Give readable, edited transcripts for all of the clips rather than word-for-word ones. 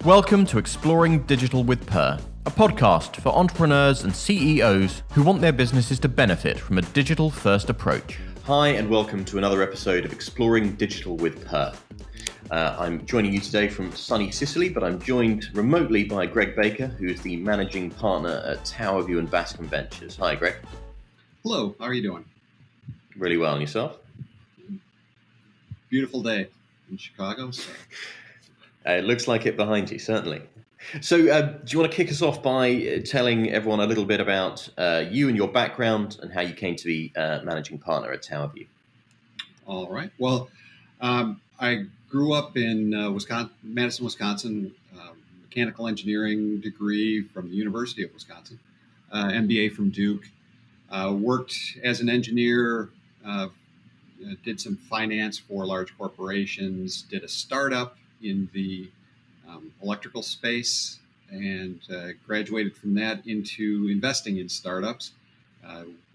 Welcome to Exploring Digital with Purr, a podcast for entrepreneurs and CEOs who want their businesses to benefit from a digital-first approach. Hi, and welcome to another episode of Exploring Digital with Purr. I'm joining you today from sunny Sicily, but I'm joined remotely by Greg Baker, who is the managing partner at Towerview and Bascom Ventures. Hi, Greg. Hello, how are you doing? Really well, and yourself? Beautiful day in Chicago. So. It looks like it behind you, certainly. So do you want to kick us off by telling everyone a little bit about you and your background and how you came to be managing partner at Towerview? All right. Well, I grew up in Madison, Wisconsin, mechanical engineering degree from the University of Wisconsin, MBA from Duke. Worked as an engineer, did some finance for large corporations, did a startup in the electrical space, and graduated from that into investing in startups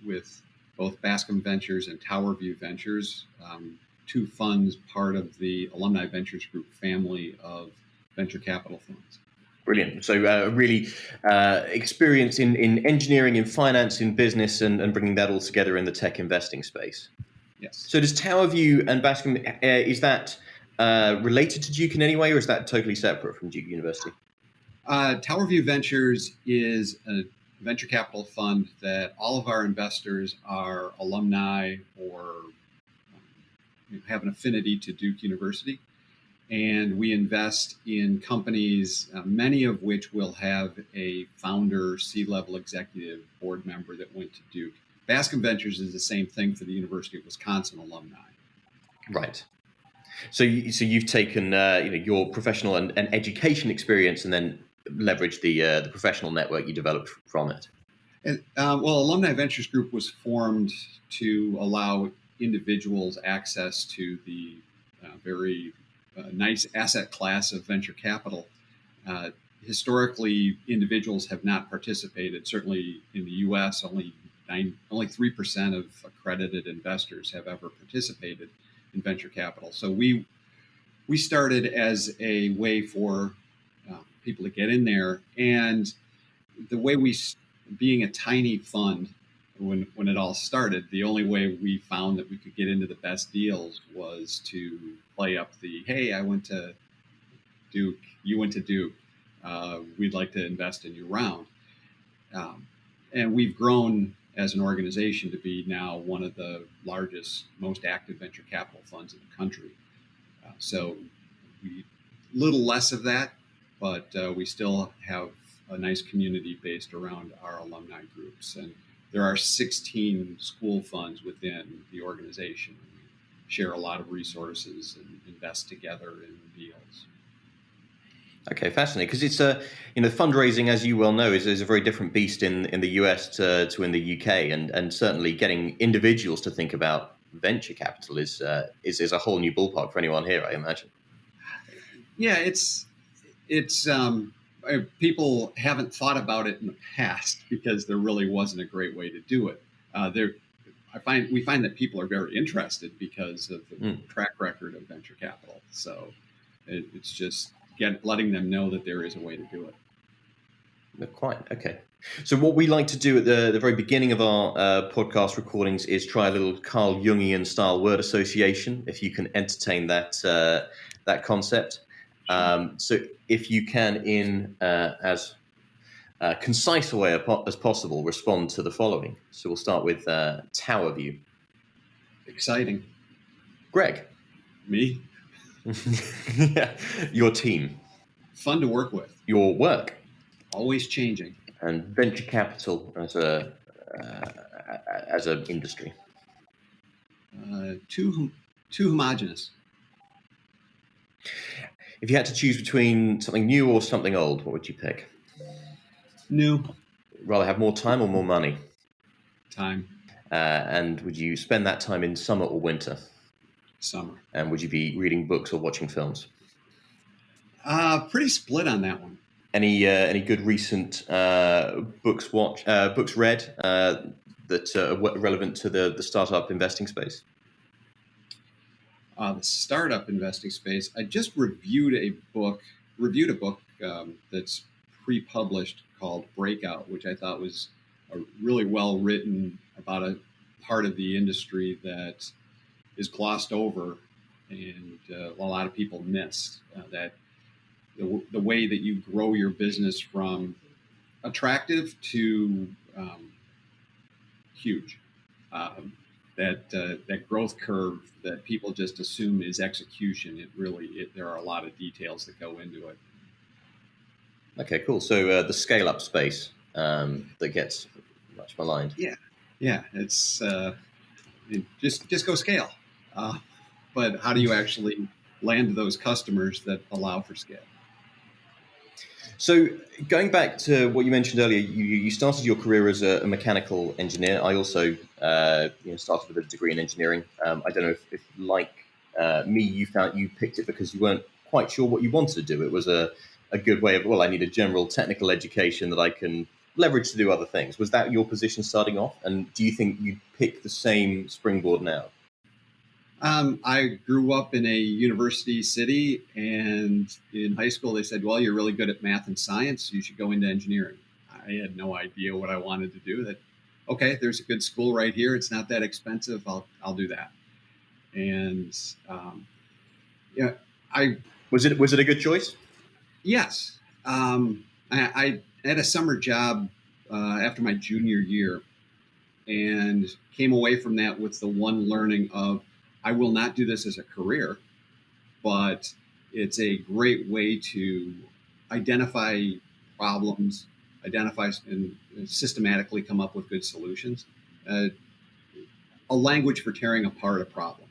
with both Bascom Ventures and Towerview Ventures, two funds part of the Alumni Ventures Group family of venture capital funds. Brilliant. So really experience in engineering, in finance, in business, and bringing that all together in the tech investing space. Yes. So does Towerview and Bascom, is that related to Duke in any way, or is that totally separate from Duke University? Towerview Ventures is a venture capital fund that all of our investors are alumni or have an affinity to Duke University. And we invest in companies, many of which will have a founder, C-level executive, board member that went to Duke. Bascom Ventures is the same thing for the University of Wisconsin alumni. Right. So you've taken your professional and education experience and then leveraged the professional network you developed from it. Alumni Ventures Group was formed to allow individuals access to the very nice asset class of venture capital. Historically, individuals have not participated. Certainly in the U.S., only 3% of accredited investors have ever participated in venture capital. So we started as a way for people to get in there, and the way being a tiny fund, when it all started, the only way we found that we could get into the best deals was to play up the, hey, I went to Duke, you went to Duke, we'd like to invest in your round. And we've grown as an organization to be now one of the largest, most active venture capital funds in the country. So we little less of that, but we still have a nice community based around our alumni groups. And there are 16 school funds within the organization. We share a lot of resources and invest together in deals. Okay, fascinating. Because it's fundraising, as you well know, is a very different beast in the US to in the UK, and certainly getting individuals to think about venture capital is a whole new ballpark for anyone here, I imagine. Yeah, it's people haven't thought about it in the past because there really wasn't a great way to do it. We find that people are very interested because of the track record of venture capital. So it's just letting them know that there is a way to do it. Quite okay. So what we like to do at the very beginning of our podcast recordings is try a little Carl Jungian style word association, if you can entertain that concept. So if you can, in as concise a way as possible, respond to the following. So we'll start with Towerview. Exciting. Greg. Me. Yeah. Your team. Fun to work with. Your work. Always changing. And venture capital as an industry. Too homogenous. If you had to choose between something new or something old, what would you pick? New. Rather have more time or more money? Time. And would you spend that time in summer or winter? Summer. And would you be reading books or watching films? Pretty split on that one. Any good recent books read that are relevant to the startup investing space? The startup investing space. I just reviewed a book that's pre-published called Breakout, which I thought was a really well written about a part of the industry that is glossed over and a lot of people miss. That the way that you grow your business from attractive to huge. That growth curve that people just assume is execution. There are a lot of details that go into it. Okay, cool. So the scale-up space that gets much maligned. Yeah, it's just go scale. But how do you actually land those customers that allow for scale? So going back to what you mentioned earlier, you started your career as a mechanical engineer. I also started with a degree in engineering. I don't know if like me, you found you picked it because you weren't quite sure what you wanted to do. It was a good way of, well, I need a general technical education that I can leverage to do other things. Was that your position starting off? And do you think you'd pick the same springboard now? I grew up in a university city, and in high school they said, well, you're really good at math and science, you should go into engineering. I had no idea what I wanted to do. That, okay, there's a good school right here, it's not that expensive, I'll do that. And I was it a good choice? Yes. I had a summer job after my junior year and came away from that with the one learning of, I will not do this as a career, but it's a great way to identify problems, identify and systematically come up with good solutions. A language for tearing apart a problem.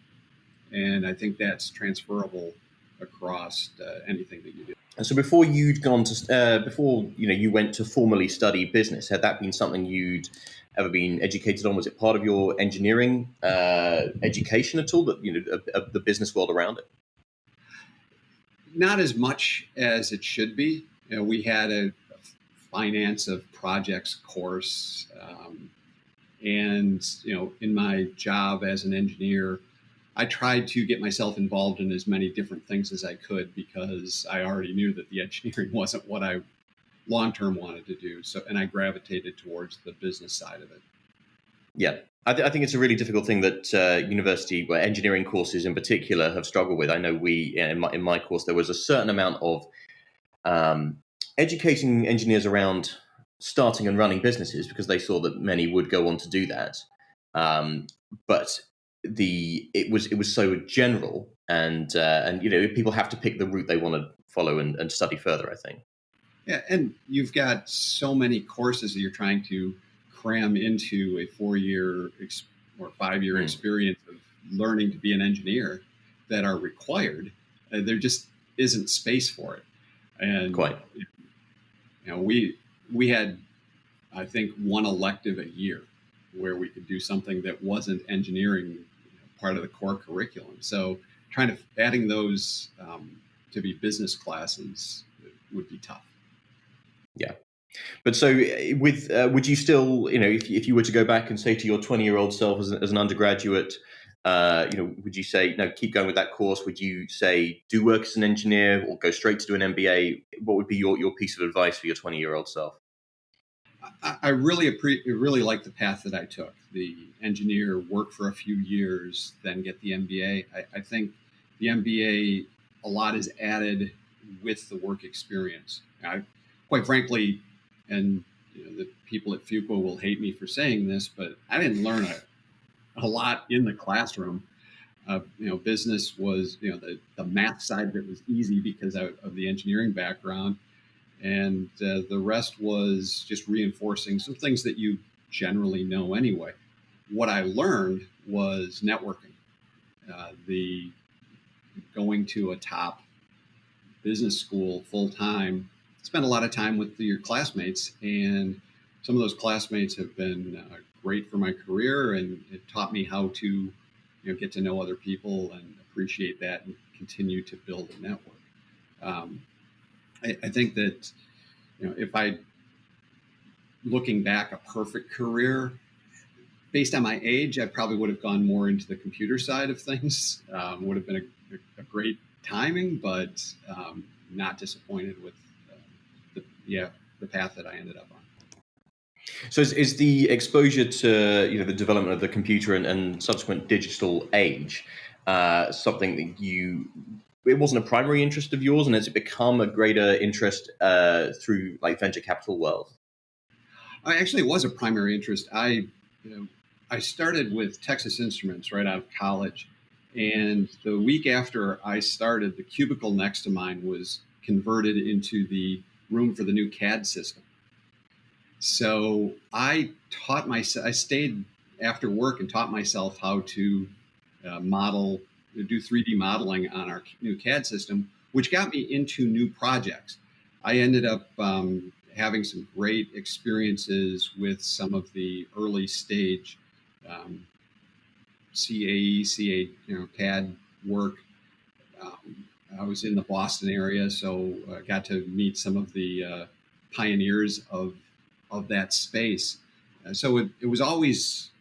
And I think that's transferable across anything that you do. And so before you'd gone to, you went to formally study business, had that been something you'd ever been educated on? Was it part of your engineering education at all, the business world around it? Not as much as it should be. We had a finance of projects course. And in my job as an engineer, I tried to get myself involved in as many different things as I could because I already knew that the engineering wasn't what I long-term wanted to do. So, and I gravitated towards the business side of it. Yeah, I think it's a really difficult thing that university, well, engineering courses in particular, have struggled with. I know in my course, there was a certain amount of educating engineers around starting and running businesses because they saw that many would go on to do that. But it was so general, and people have to pick the route they want to follow and study further, I think. Yeah, and you've got so many courses that you're trying to cram into a 4-year or 5-year experience of learning to be an engineer that are required. There just isn't space for it. And quite. We had, I think, one elective a year where we could do something that wasn't engineering part of the core curriculum. So adding those to be business classes would be tough. Yeah. But so would you still, if you were to go back and say to your 20-year-old self as an undergraduate, would you say, no, keep going with that course? Would you say do work as an engineer or go straight to do an MBA? What would be your piece of advice for your 20-year-old self? I really like the path that I took. The engineer, work for a few years, then get the MBA. I think the MBA, a lot is added with the work experience. Quite frankly, and the people at Fuqua will hate me for saying this, but I didn't learn a lot in the classroom. Business was, the math side of it was easy because of the engineering background. And the rest was just reinforcing some things that you generally know anyway. What I learned was networking, the going to a top business school full time. Spent a lot of time with your classmates, and some of those classmates have been great for my career, and it taught me how to get to know other people and appreciate that and continue to build a network. I think that if looking back, a perfect career based on my age, I probably would have gone more into the computer side of things. Would have been a great timing, but not disappointed with yeah, the path that I ended up on. So is the exposure to the development of the computer and subsequent digital age something that it wasn't a primary interest of yours, and has it become a greater interest through like venture capital world? I actually was a primary interest. I started with Texas Instruments right out of college, and the week after I started, the cubicle next to mine was converted into the room for the new CAD system. So I stayed after work and taught myself how to do 3D modeling on our new CAD system, which got me into new projects. I ended up having some great experiences with some of the early stage um, CAD work. I was in the Boston area, so I got to meet some of the pioneers of that space. So it was always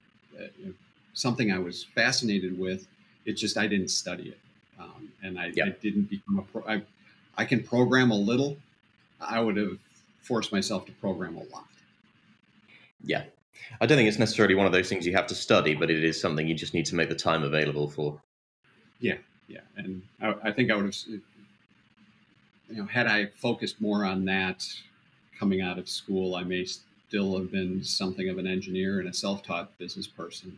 something I was fascinated with. It's just I didn't study it, and I didn't become a pro. I can program a little. I would have forced myself to program a lot. Yeah. I don't think it's necessarily one of those things you have to study, but it is something you just need to make the time available for. Yeah, and I think I would have, had I focused more on that coming out of school, I may still have been something of an engineer and a self-taught business person.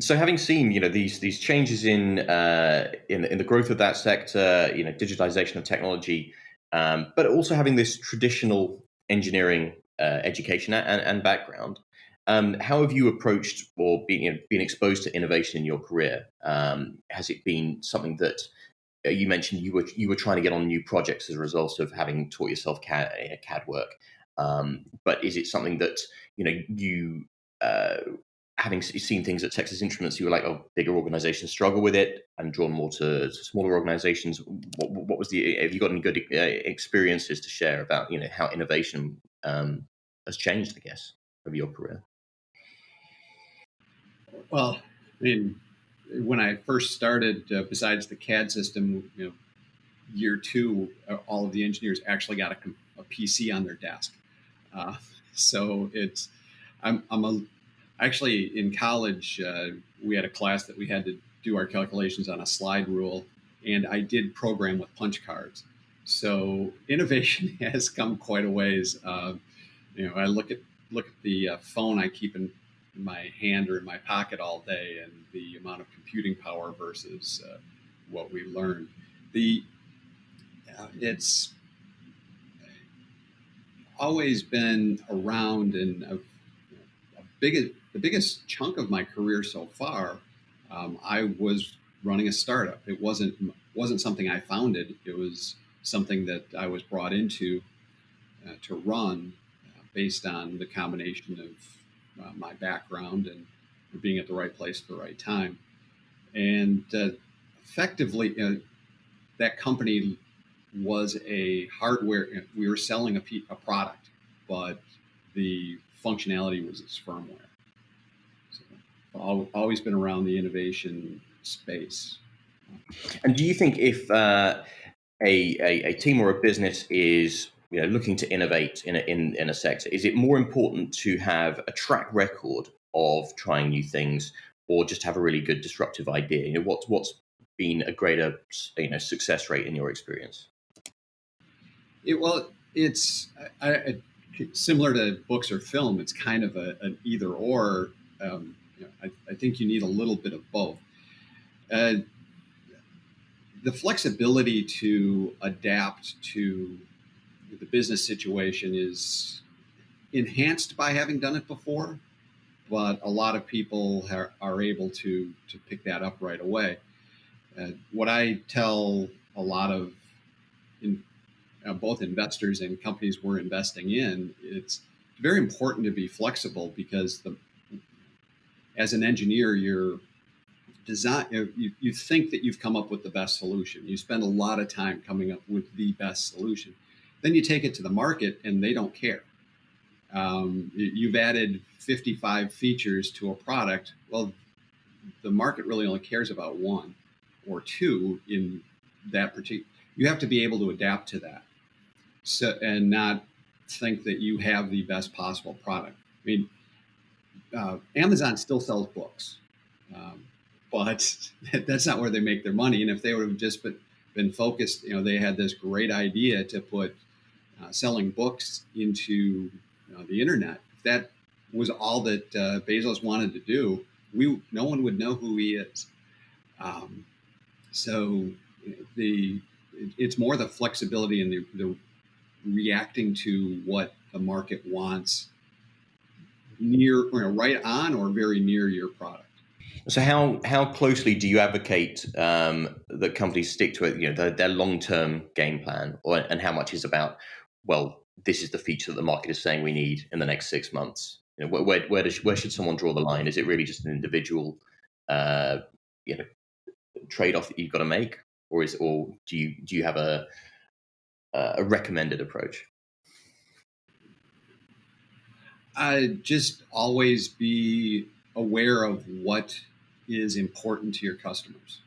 So, having seen these changes in the growth of that sector, digitization of technology, but also having this traditional engineering education and background, how have you approached or been exposed to innovation in your career? Has it been something that you mentioned you were trying to get on new projects as a result of having taught yourself CAD work? But is it something that you having seen things at Texas Instruments, you were like, oh, bigger organizations struggle with it, and drawn more to smaller organizations? What was have you got any good experiences to share about how innovation has changed, I guess, over your career? Well, I mean, when I first started, besides the CAD system, year two, all of the engineers actually got a PC on their desk. Uh, so actually in college, we had a class that we had to do our calculations on a slide rule, and I did program with punch cards. So innovation has come quite a ways. I look at the phone I keep in my hand or in my pocket all day, and the amount of computing power versus what we learned. It's always been around, and the biggest chunk of my career so far, I was running a startup. It wasn't something I founded. It was something that I was brought into to run based on the combination of my background and being at the right place at the right time. And effectively, that company was a hardware. We were selling a product, but the functionality was its firmware. So I've always been around the innovation space. And do you think if a team or a business is looking to innovate in a sector, is it more important to have a track record of trying new things, or just have a really good disruptive idea? What's been a greater success rate in your experience? It's similar to books or film. It's kind of an either or. I think you need a little bit of both. The flexibility to adapt to the business situation is enhanced by having done it before, but a lot of people are able to pick that up right away. What I tell a lot of both investors and companies we're investing in, it's very important to be flexible, because as an engineer, you think that you've come up with the best solution. You spend a lot of time coming up with the best solution. Then you take it to the market and they don't care. You've added 55 features to a product. Well, the market really only cares about one or two in that particular. You have to be able to adapt to that. so and not think that you have the best possible product. I mean, Amazon still sells books, um, but that's not where they make their money. And if they would have just been focused, they had this great idea to put selling books into the internet. If that was all that Bezos wanted to do, no one would know who he is. Um, so the it's more the flexibility and the reacting to what the market wants near or right on or very near your product. So how closely do you advocate that companies stick to it, their long-term game plan, and how much is about, well, this is the feature that the market is saying we need in the next 6 months? Where should someone draw the line? Is it really just an individual trade-off that you've got to make, or do you have a recommended approach? Just always be aware of what is important to your customers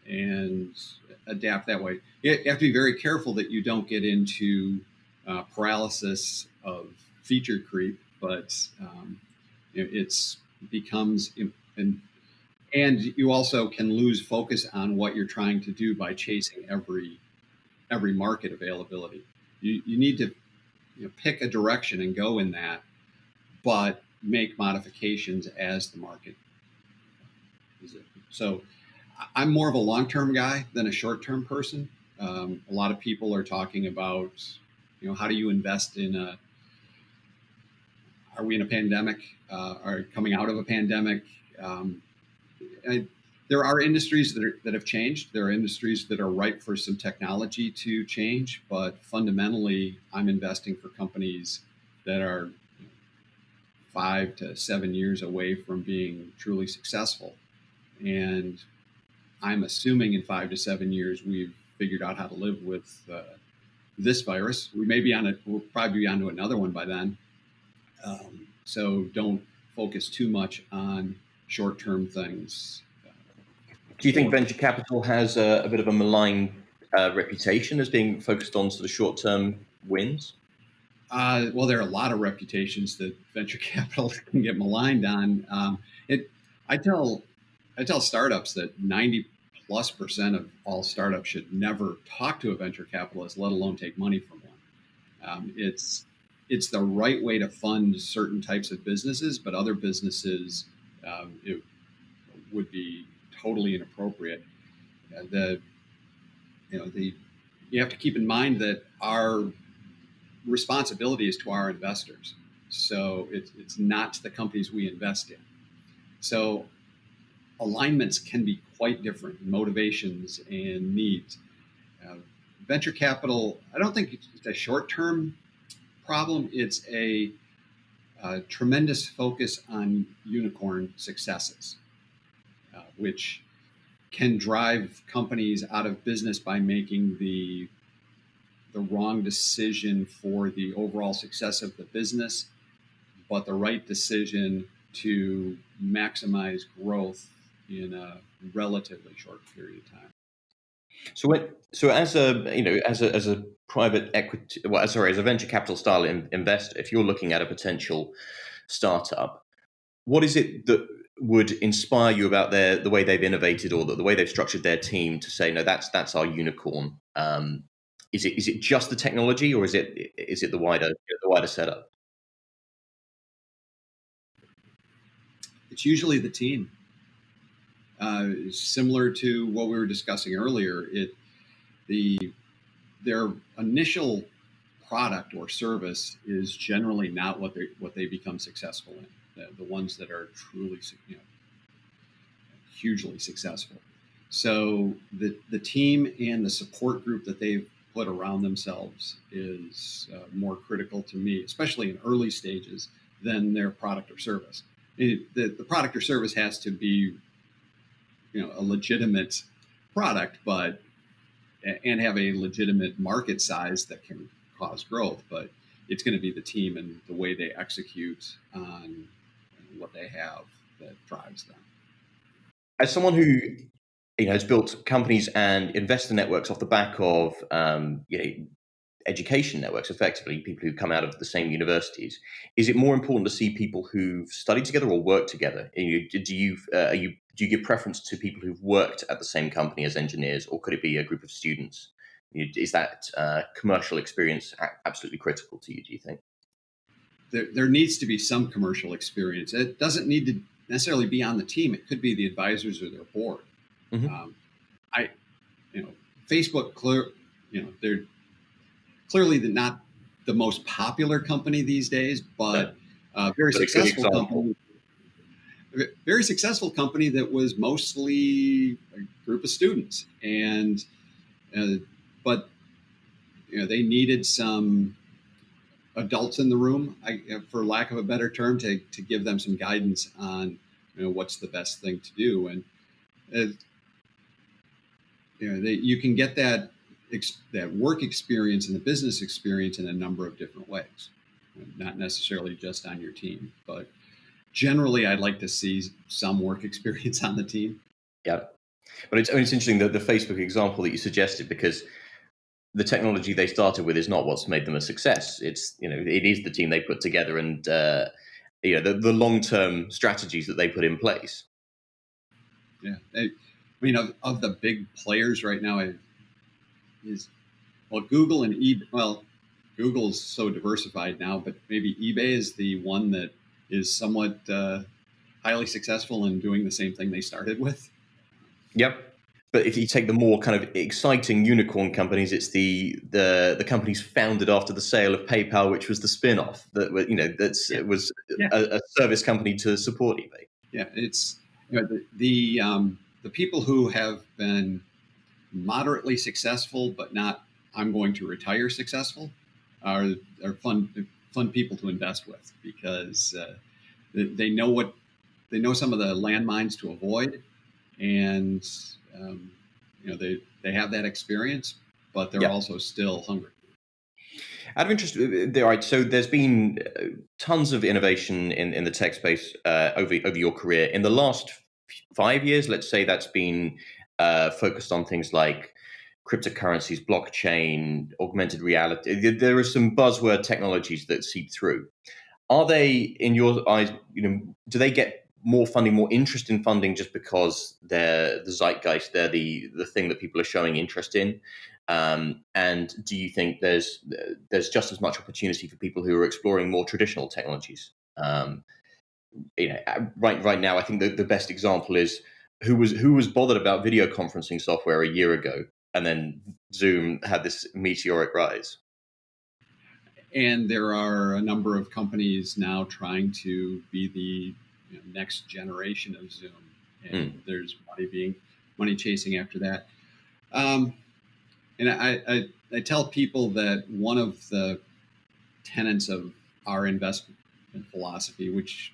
and adapt that way. You have to be very careful that you don't get into paralysis of feature creep, but it's becomes and you also can lose focus on what you're trying to do by chasing every market availability. You need to pick a direction and go in that, but make modifications as the market is it. So I'm more of a long-term guy than a short-term person. A lot of people are talking about, how do you invest in are we in a pandemic? Are coming out of a pandemic? There are industries that have changed. There are industries that are ripe for some technology to change, but fundamentally, I'm investing for companies that are 5 to 7 years away from being truly successful. And I'm assuming in 5 to 7 years, we've figured out how to live with this virus. We'll probably be onto another one by then. So don't focus too much on short-term things. Do you think venture capital has a bit of a malign reputation as being focused on sort of short-term wins? Well, there are a lot of reputations that venture capital can get maligned on. I tell startups that 90+% of all startups should never talk to a venture capitalist, let alone take money from one. It's the right way to fund certain types of businesses, but other businesses it would be totally inappropriate. You have to keep in mind that our responsibility is to our investors. So it's not to the companies we invest in. So alignments can be quite different, motivations and needs. Venture capital, I don't think it's a short-term problem. It's a tremendous focus on unicorn successes, which can drive companies out of business by making the wrong decision for the overall success of the business, but the right decision to maximize growth in a relatively short period of time. So as a private equity, as a venture capital style investor, if you're looking at a potential startup, what is it that would inspire you about the way they've innovated or the way they've structured their team to say, no, that's our unicorn? Is it just the technology, or is it the wider setup? It's usually the team. Similar to what we were discussing earlier, their initial product or service is generally not what they become successful in. The ones that are truly, hugely successful. So the team and the support group that they've put around themselves is more critical to me, especially in early stages, than their product or service. The product or service has to be, a legitimate product, and have a legitimate market size that can cause growth. But it's going to be the team and the way they execute on what they have that drives them. As someone who has built companies and investor networks off the back of education networks, effectively people who come out of the same universities. Is it more important to see people who've studied together or worked together? Do you give preference to people who've worked at the same company as engineers, or could it be a group of students? Is that commercial experience absolutely critical to you, do you think? There needs to be some commercial experience. It doesn't need to necessarily be on the team. It could be the advisors or their board. Mm-hmm. I, Facebook, they're clearly not the most popular company these days, but very successful company. Very successful company that was mostly a group of students, and but they needed some adults in the room, for lack of a better term, to give them some guidance on what's the best thing to do. And you can get that work experience and the business experience in a number of different ways, not necessarily just on your team, but generally I'd like to see some work experience on the team. Yeah, but it's interesting that the Facebook example that you suggested, because the technology they started with is not what's made them a success. It's it is the team they put together, and the long-term strategies that they put in place. Yeah, of the big players right now, Google and eBay. Well, Google's so diversified now, but maybe eBay is the one that is somewhat highly successful in doing the same thing they started with. Yep. But if you take the more kind of exciting unicorn companies, it's the companies founded after the sale of PayPal, which was the spin-off it was a service company to support eBay. Yeah, it's the people who have been moderately successful, but not I'm going to retire successful, are fun people to invest with, because they know some of the landmines to avoid, and they have that experience, but they're also still hungry. Out of interest, right? So there's been tons of innovation in the tech space over your career. In the last 5 years, let's say, that's been focused on things like cryptocurrencies, blockchain, augmented reality. There are some buzzword technologies that seep through. Are they, in your eyes, do they get more funding, more interest in funding, just because they're the zeitgeist, they're the thing that people are showing interest in? And do you think there's just as much opportunity for people who are exploring more traditional technologies? Right now, I think the best example is who was bothered about video conferencing software a year ago, and then Zoom had this meteoric rise. And there are a number of companies now trying to be the next generation of Zoom, and there's money chasing after that. And I tell people that one of the tenets of our investment philosophy, which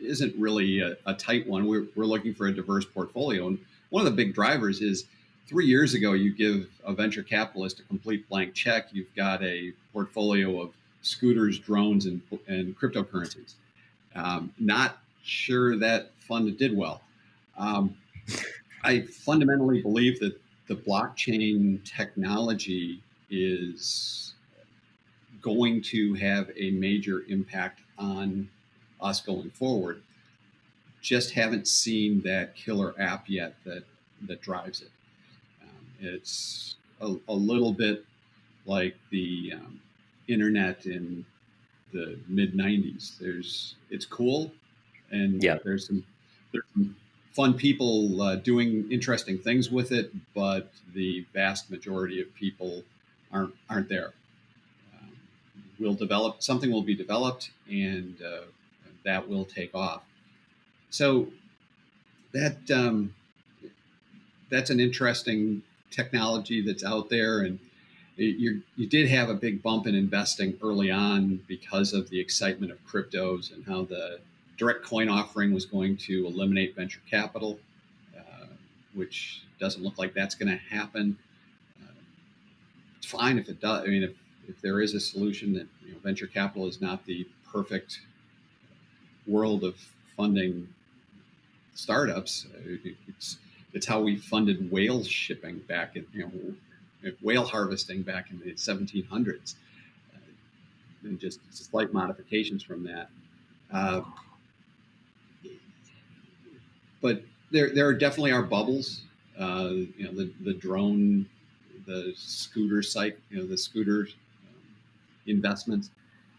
isn't really a tight one, we're looking for a diverse portfolio, and one of the big drivers is 3 years ago, you give a venture capitalist a complete blank check. You've got a portfolio of scooters, drones, and cryptocurrencies. Not sure that fund did well. I fundamentally believe that the blockchain technology is going to have a major impact on us going forward. Just haven't seen that killer app yet that drives it. It's a little bit like the internet in the mid '90s. It's cool, and there's some fun people doing interesting things with it, but the vast majority of people aren't there. Something will be developed, and that will take off. So that's an interesting technology that's out there, and you did have a big bump in investing early on because of the excitement of cryptos and how the direct coin offering was going to eliminate venture capital, which doesn't look like that's going to happen. It's fine if it does. I mean, if there is a solution that venture capital is not the perfect world of funding startups. It's how we funded whale shipping back in whale harvesting back in the 1700s, and just slight modifications from that. But there are definitely are bubbles. The drone, the scooter site, the scooter investments.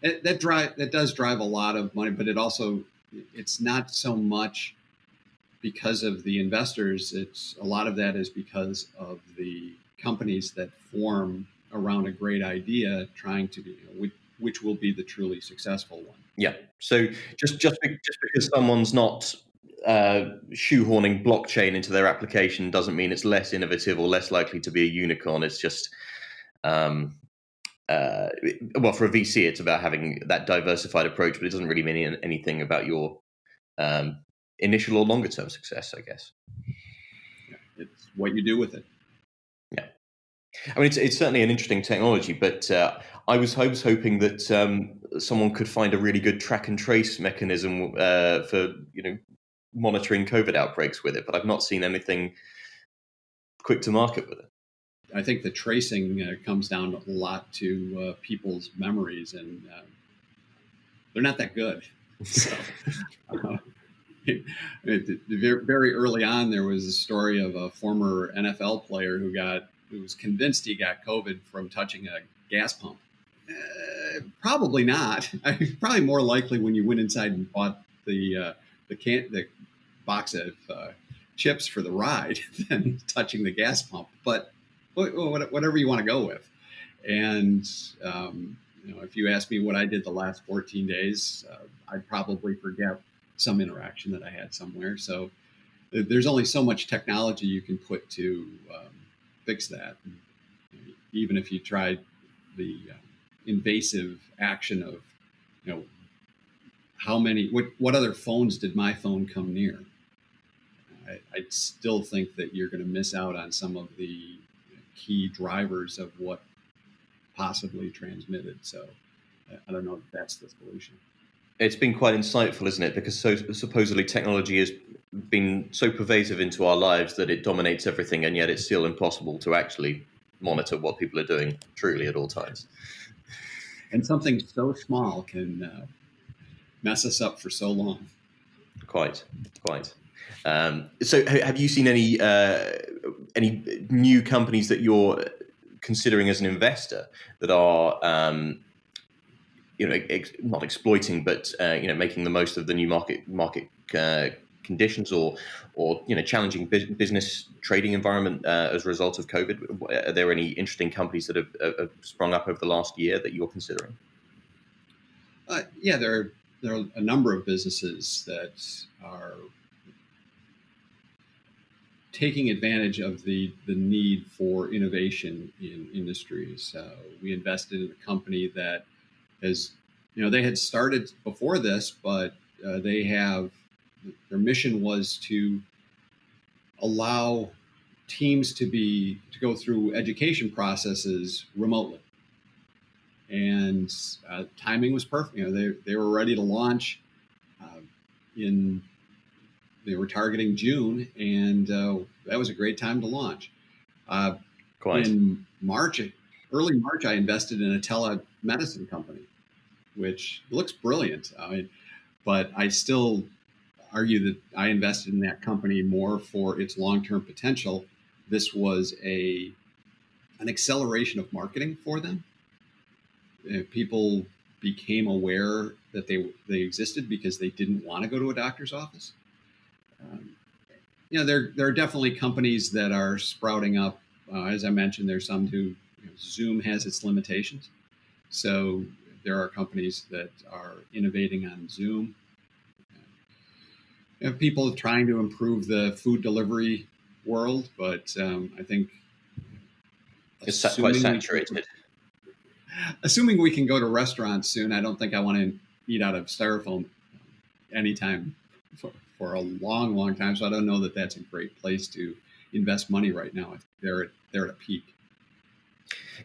That does drive a lot of money, but it's not so much because of the investors. It's a lot of that is because of the companies that form around a great idea, trying to be, which will be the truly successful one. Yeah. So just because someone's not shoehorning blockchain into their application doesn't mean it's less innovative or less likely to be a unicorn. It's just well, for a VC, it's about having that diversified approach, but it doesn't really mean anything about your initial or longer term success, I guess. Yeah, it's what you do with it. Yeah. I mean, it's certainly an interesting technology, but I was hoping that someone could find a really good track and trace mechanism for monitoring COVID outbreaks with it, but I've not seen anything quick to market with it. I think the tracing comes down a lot to people's memories, and they're not that good. So, very early on, there was a story of a former NFL player who was convinced he got COVID from touching a gas pump. Probably not. Probably more likely when you went inside and bought the box of chips for the ride than touching the gas pump. But whatever you want to go with. And if you ask me what I did the last 14 days, I'd probably forget some interaction that I had somewhere. So there's only so much technology you can put to fix that. And, even if you tried the invasive action of, what other phones did my phone come near? I still think that you're going to miss out on some of the key drivers of what possibly transmitted. So I don't know if that's the solution. It's been quite insightful, isn't it? Because supposedly technology has been so pervasive into our lives that it dominates everything, and yet it's still impossible to actually monitor what people are doing truly at all times. And something so small can mess us up for so long. Quite. So have you seen any new companies that you're considering as an investor that are not exploiting, but making the most of the new market conditions or challenging business trading environment as a result of COVID? Are there any interesting companies that have sprung up over the last year that you're considering? Yeah, there are a number of businesses that are taking advantage of the need for innovation in industries. We invested in a company that has, they had started before this, but their mission was to allow teams to go through education processes remotely. And timing was perfect. They were ready to launch they were targeting June, and that was a great time to launch. In early March, I invested in a telemedicine company, which looks brilliant. But I still argue that I invested in that company more for its long-term potential. This was an acceleration of marketing for them. People became aware that they existed because they didn't want to go to a doctor's office. There are definitely companies that are sprouting up. As I mentioned, there's some who Zoom has its limitations. So there are companies that are innovating on Zoom. People trying to improve the food delivery world, but I think it's quite saturated. Assuming we can go to restaurants soon, I don't think I want to eat out of styrofoam anytime for a long, long time. So I don't know that that's a great place to invest money right now. They're at a peak.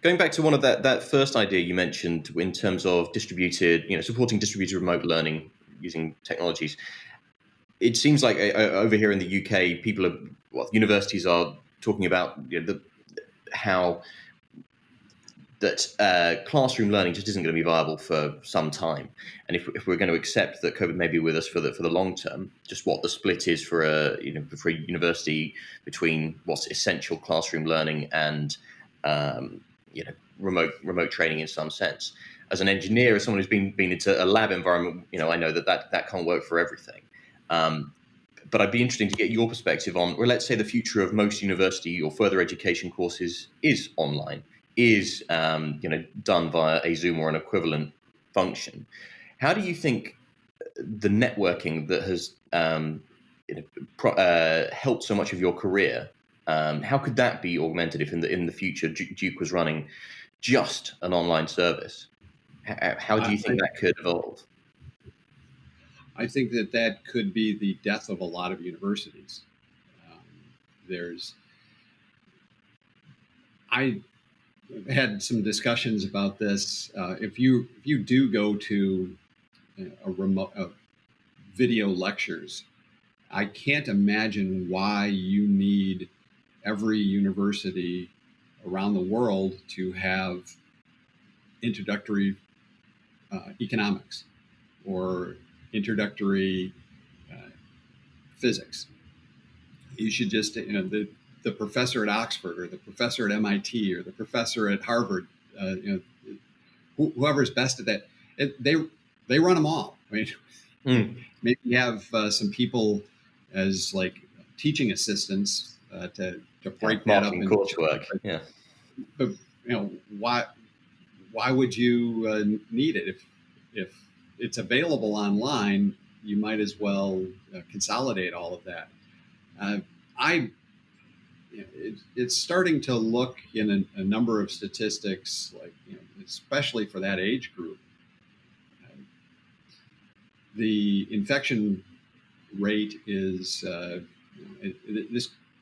Going back to one of that first idea you mentioned in terms of supporting distributed remote learning using technologies, it seems like over here in the UK, universities are talking about how that classroom learning just isn't going to be viable for some time. And if we're going to accept that COVID may be with us for the long term, just what the split is for a university between what's essential classroom learning and remote training in some sense. As an engineer, as someone who's been into a lab environment, I know that can't work for everything. But I'd be interested to get your perspective on, well, let's say the future of most university or further education courses is online, is done via a Zoom or an equivalent function. How do you think the networking that has helped so much of your career, how could that be augmented if in the future Duke was running just an online service? How do you think that could evolve? I think that could be the death of a lot of universities. I had some discussions about this. If you do go to a remote video lectures, I can't imagine why you need every university around the world to have introductory economics or introductory physics. You should just, the professor at Oxford or the professor at MIT or the professor at Harvard, whoever's best at that, they run them all. I mean, maybe you have some people as like teaching assistants to break that up in coursework. Yeah, but why would you need it if it's available online? You might as well consolidate all of that. It's starting to look in a number of statistics, like especially for that age group, the infection rate is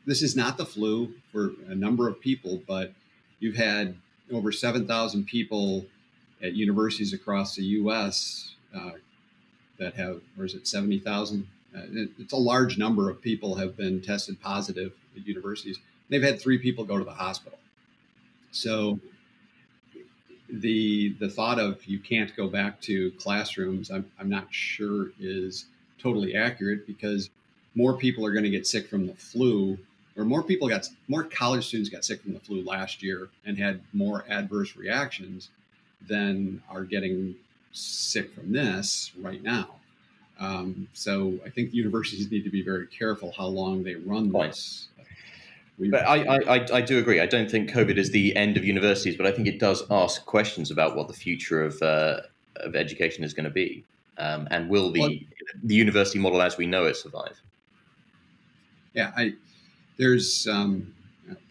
this is not the flu for a number of people, but you've had over 7,000 people at universities across the U.S. That have, or is it 70,000? It's a large number of people have been tested positive at universities. They've had 3 people go to the hospital. So the thought of you can't go back to classrooms, I'm not sure is totally accurate, because more people are going to get sick from the flu, or more college students got sick from the flu last year and had more adverse reactions than are getting sick from this right now. So I think universities need to be very careful how long they run this. But I do agree. I don't think COVID is the end of universities, but I think it does ask questions about what the future of education is going to be, and will the university model as we know it survive? Yeah, there's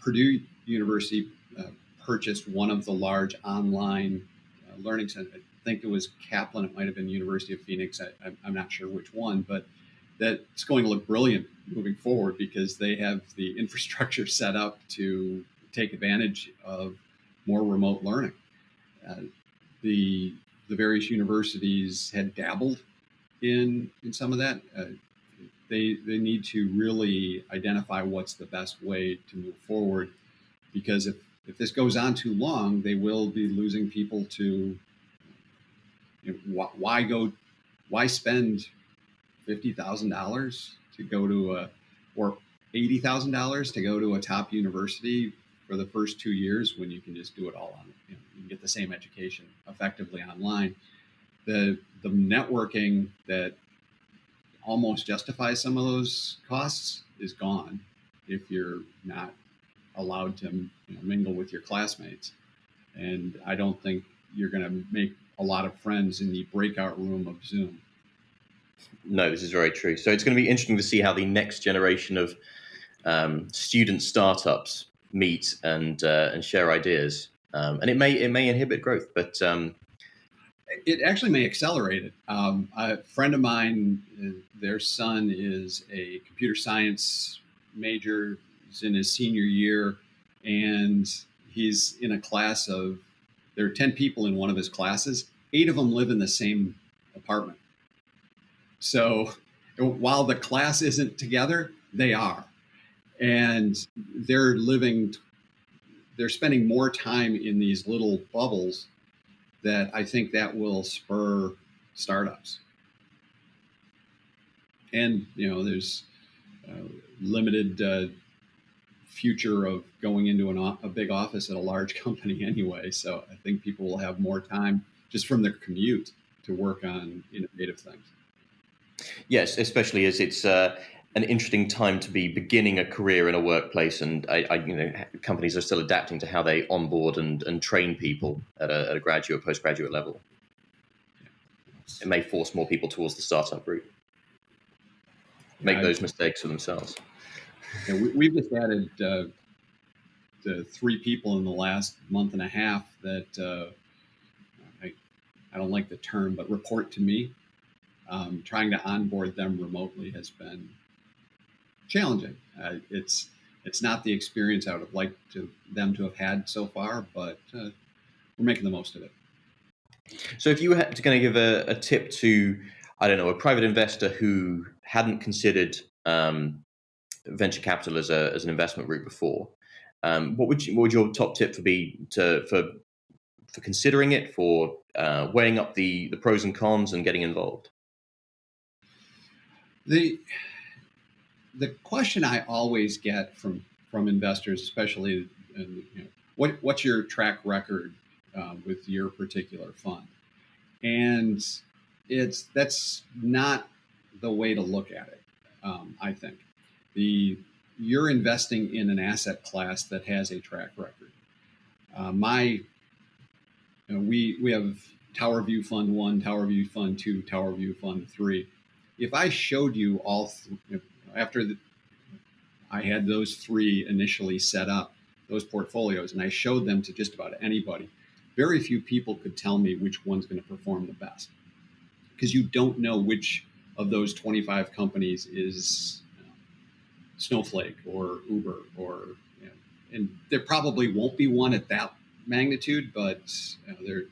Purdue University purchased one of the large online learning centers. I think it was Kaplan. It might have been University of Phoenix. I'm not sure which one, but that's going to look brilliant moving forward because they have the infrastructure set up to take advantage of more remote learning. The various universities had dabbled in some of that. They need to really identify what's the best way to move forward, because if this goes on too long, they will be losing people to, why spend $50,000 to go to or $80,000 to go to a top university for the first 2 years when you can just do it all on, you can get the same education effectively online. The networking that almost justifies some of those costs is gone if you're not allowed to mingle with your classmates. And I don't think you're going to make a lot of friends in the breakout room of Zoom. No, this is very true. So it's going to be interesting to see how the next generation of student startups meet and share ideas. And it may inhibit growth, but it actually may accelerate it. A friend of mine, their son is a computer science major, he's in his senior year, and he's in a class of, there are 10 people in one of his classes. 8 of them live in the same apartment. So while the class isn't together, they are. And they're living they're spending more time in these little bubbles that I think that will spur startups. And there's limited future of going into a big office at a large company anyway. So I think people will have more time just from their commute to work on innovative things. Yes, especially as it's an interesting time to be beginning a career in a workplace, and companies are still adapting to how they onboard and train people at a graduate, postgraduate level. It may force more people towards the startup route. Make those mistakes for themselves. We've just added the 3 people in the last month and a half that I don't like the term, but report to me. Trying to onboard them remotely has been challenging. It's not the experience I would have liked them to have had so far, but we're making the most of it. So if you were to kind of give a tip to, I don't know, a private investor who hadn't considered venture capital as an investment route before, what would your top tip be for considering it, for weighing up the pros and cons and getting involved? The question I always get from investors, especially, what's your track record with your particular fund? And that's not the way to look at it. I think you're investing in an asset class that has a track record. We have Towerview Fund 1, Towerview Fund 2, Towerview Fund 3. If I showed you all, after I had those 3 initially set up, those portfolios, and I showed them to just about anybody, very few people could tell me which one's going to perform the best, because you don't know which of those 25 companies is Snowflake or Uber, and there probably won't be one at that magnitude, but they're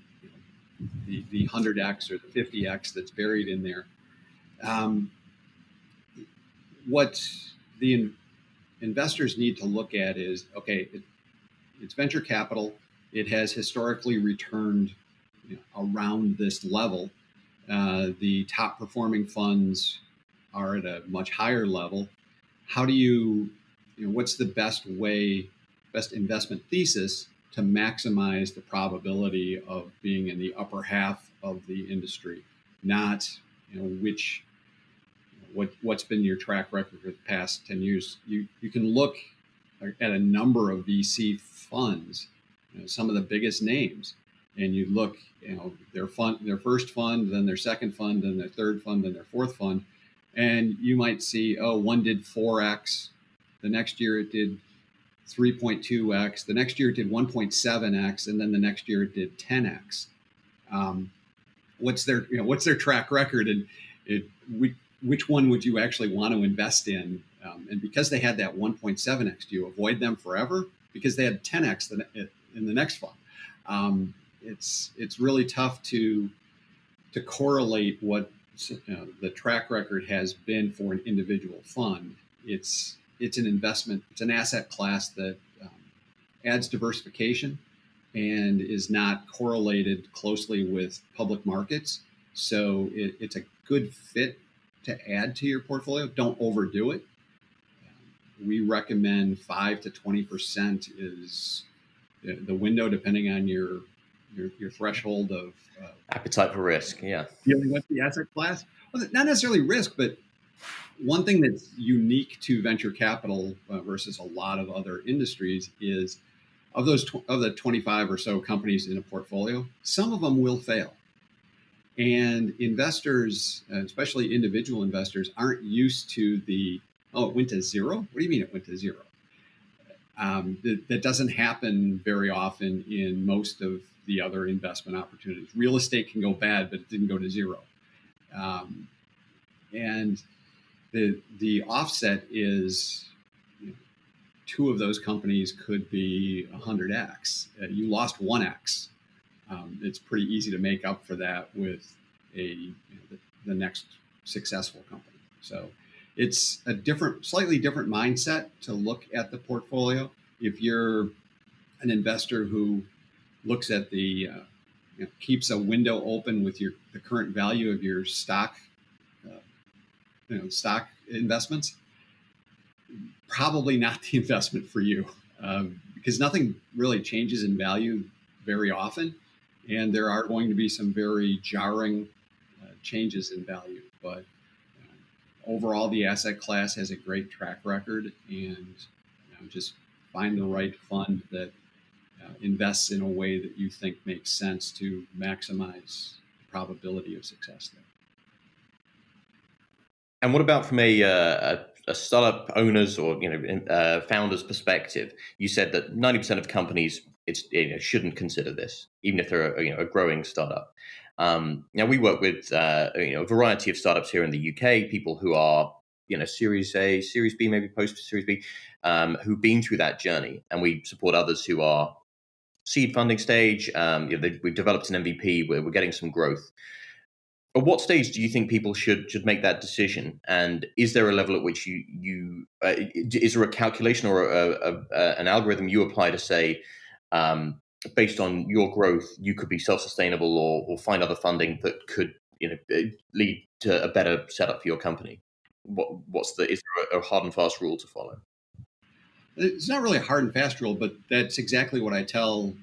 the 100x or the 50x that's buried in there. What the investors need to look at is, okay, it's venture capital. It has historically returned around this level. The top performing funds are at a much higher level. How do what's the best investment thesis to maximize the probability of being in the upper half of the industry, not what's been your track record for the past 10 years. You can look at a number of VC funds, some of the biggest names, and you look, their first fund, then their second fund, then their third fund, then their fourth fund, and you might see, one did 4x, the next year it did 3.2x, the next year it did 1.7x, and then the next year it did 10x. What's their track record, and which one would you actually want to invest in? And because they had that 1.7x, do you avoid them forever? Because they had 10x in the next fund. It's really tough to correlate what the track record has been for an individual fund. It's an investment. It's an asset class that adds diversification and is not correlated closely with public markets. So it's a good fit to add to your portfolio. Don't overdo it. We recommend 5 to 20% is the window, depending on your threshold of appetite for risk. Yeah, dealing with the asset class. Well, not necessarily risk, but one thing that's unique to venture capital versus a lot of other industries is of the 25 or so companies in a portfolio, some of them will fail. And investors, especially individual investors, aren't used to it went to zero? What do you mean it went to zero? That doesn't happen very often in most of the other investment opportunities. Real estate can go bad, but it didn't go to zero. And the offset is 2 of those companies could be 100x. You lost 1x. It's pretty easy to make up for that with the next successful company. So it's a slightly different mindset to look at the portfolio. If you're an investor who looks at keeps a window open with the current value of your stock, stock investments, probably not the investment for you, because nothing really changes in value very often, and there are going to be some very jarring changes in value. But overall, the asset class has a great track record, and just find the right fund that invests in a way that you think makes sense to maximize the probability of success there. And what about from a startup owner's or founder's perspective? You said that 90% of companies shouldn't consider this, even if they're a growing startup. Now we work with a variety of startups here in the UK, people who are Series A, Series B, maybe post Series B, who've been through that journey, and we support others who are seed funding stage. We've developed an MVP where we're getting some growth. At what stage do you think people should make that decision? And is there a level at which is there a calculation or an algorithm you apply to say, based on your growth, you could be self-sustainable or find other funding that could lead to a better setup for your company? Is there a hard and fast rule to follow? It's not really a hard and fast rule, but that's exactly what I tell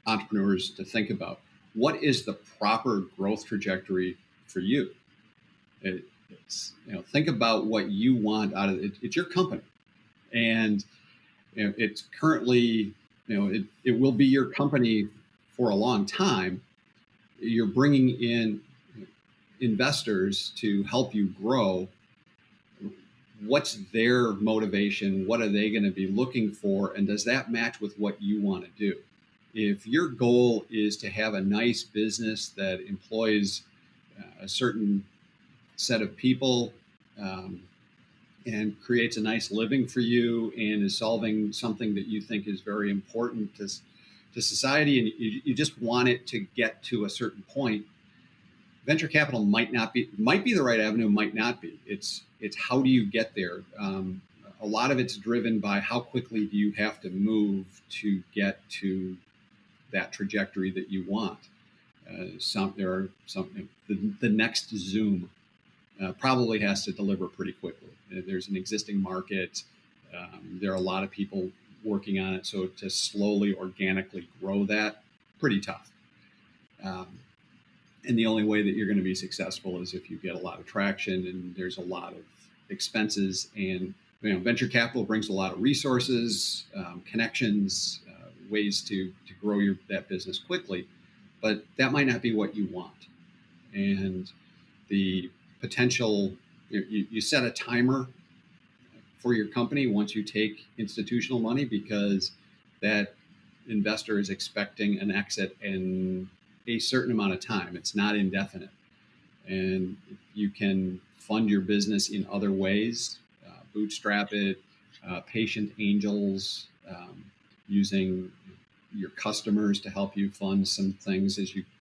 entrepreneurs to think about. What is the proper growth trajectory for you? Think about what you want out of it. It's your company, and it's currently it will be your company for a long time. You're bringing in investors to help you grow. What's their motivation? What are they going to be looking for? And does that match with what you want to do? If your goal is to have a nice business that employs a certain set of people and creates a nice living for you and is solving something that you think is very important to society, and you just want it to get to a certain point, venture capital might be the right avenue, might not be. It's how do you get there? A lot of it's driven by how quickly do you have to move to get to that trajectory that you want. The next Zoom probably has to deliver pretty quickly. There's an existing market. There are a lot of people working on it. So to slowly, organically grow that, pretty tough. And the only way that you're going to be successful is if you get a lot of traction and there's a lot of expenses. And venture capital brings a lot of resources, connections, ways to grow that business quickly, but that might not be what you want. And the potential, you set a timer for your company once you take institutional money, because that investor is expecting an exit in a certain amount of time. It's not indefinite. And you can fund your business in other ways, bootstrap it, patient angels, using your customers to help you fund some things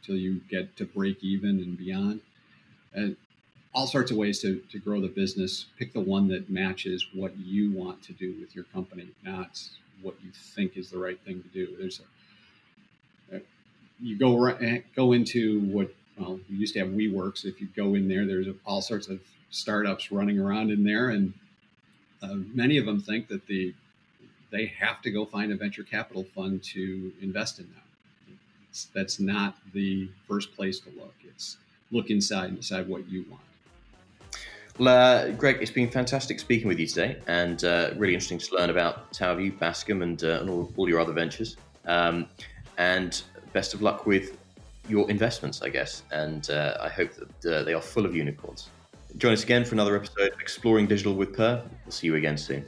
till you get to break even and beyond. And all sorts of ways to grow the business. Pick the one that matches what you want to do with your company, not what you think is the right thing to do. You go into what, we used to have WeWorks. If you go in there, there's all sorts of startups running around in there, and many of them think that they have to go find a venture capital fund to invest in them. That's not the first place to look. It's look inside and decide what you want. Well, Greg, it's been fantastic speaking with you today, and really interesting to learn about Towerview, Bascom, and all your other ventures. And best of luck with your investments, I guess. And I hope that they are full of unicorns. Join us again for another episode of Exploring Digital with Purr. We'll see you again soon.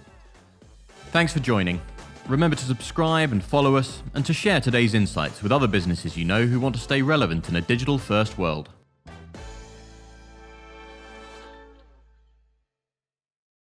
Thanks for joining. Remember to subscribe and follow us, and to share today's insights with other businesses you know who want to stay relevant in a digital-first world.